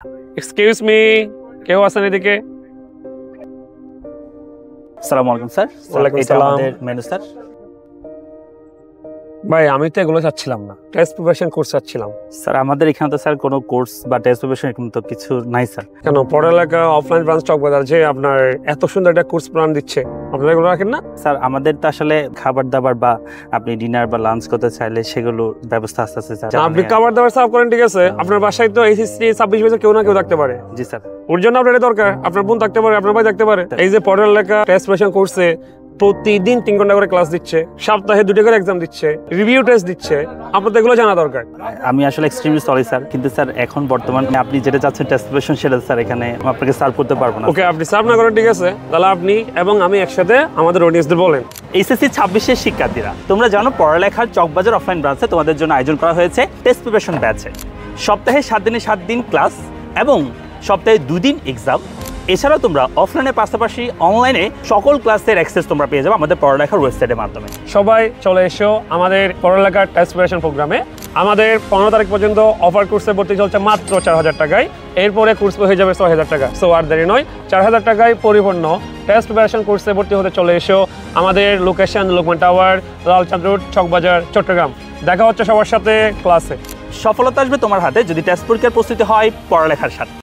Excuse me, কেউ আছেন এদিকে? আসসালামু আলাইকুম স্যার। ওয়ালাইকুম এটা সালাম। আমাদের মেনু স্যার। ভাই আমি তো এগুলো চাচ্ছিলাম না, টেস্ট প্রিপারেশন কোর্স চাচ্ছিলাম। স্যার আমাদের এখানে তো স্যার কোনো কোর্স বা টেস্ট প্রিপারেশন এরকম তো কিছু নাই স্যার। কেন পড়ালেখা অফলাইন ব্রাঞ্চ চকবাজার যে আপনার এত সুন্দর একটা কোর্স প্ল্যান দিচ্ছে, আপনারা এগুলো রাখেন না? স্যার আমাদের তো আসলে খাবার দাবার বা আপনি ডিনার বা লাঞ্চ করতে চাইলে সেগুলো ব্যবস্থা আস্তে আস্তে স্যার। আপনি খাবার দাবার সার্ভ করেন, ঠিক আছে। আপনার বাসায় তো এইচএসসি 26 বছর কেউ না কেউ থাকতে পারে। জি স্যার। ওর জন্য আপনার এটা দরকার। আপনার বোন থাকতে পারে, আপনার ভাই থাকতে পারে। এই যে পড়ালেখা টেস্ট প্রিপারেশন কোর্সে প্রতিদিন 3 ঘন্টা করে ক্লাস দিচ্ছে, সপ্তাহে 2টা করে এক্সাম দিচ্ছে, রিভিউ টেস্ট দিচ্ছে, আপনাদের এগুলো জানা দরকার। আমি আসলে এক্সট্রিমলি সরি স্যার, কিন্তু স্যার এখন বর্তমানে আপনি যেটা চাচ্ছেন টেস্ট প্রিপারেশন সেটা স্যার এখানে আপনাকে সার্ভ করতে পারবো না। ওকে, আপনি সার্ভ না করেন, ঠিক আছে। তাহলে আপনি এবং আমি একসাথে আমাদের অডিয়েন্সদের বলেন। এইচএসসি 26-এর শিক্ষার্থীরা, তোমরা জানো পড়ালেখার চকবাজার অফলাইন ব্রাঞ্চে তোমাদের জন্য আয়োজন করা হয়েছে টেস্ট প্রিপারেশন ব্যাচে। সপ্তাহে 7 দিনে 7 দিন ক্লাস এবং সপ্তাহে 2 দিন এক্সাম। এছাড়াও তোমরা অফলাইনের পাশাপাশি অনলাইনে সকল ক্লাসের অ্যাক্সেস তোমরা পেয়ে যাবে আমাদের পড়ালেখার ওয়েবসাইটের মাধ্যমে। সবাই চলে এসো আমাদের পড়ালেখার টেস্ট প্রিপারেশন প্রোগ্রামে। আমাদের 15 তারিখ পর্যন্ত অফার কোর্সে ভর্তি চলছে মাত্র 4000 টাকায়। এরপরে কোর্স হয়ে যাবে 6000 টাকা। সো আর দেরি নয়, 4000 টাকায় পরিপূর্ণ টেস্ট প্রিপারেশন কোর্সে ভর্তি হতে চলে এসো। আমাদের location Lokman tower, Lalchand road, Chawkbazar, Chittagong. দেখা হচ্ছে সবার সাথে ক্লাসে। সফলতা আসবে তোমার হাতে যদি টেস্ট পরীক্ষার প্রস্তুতি হয় পড়ালেখার সাথে।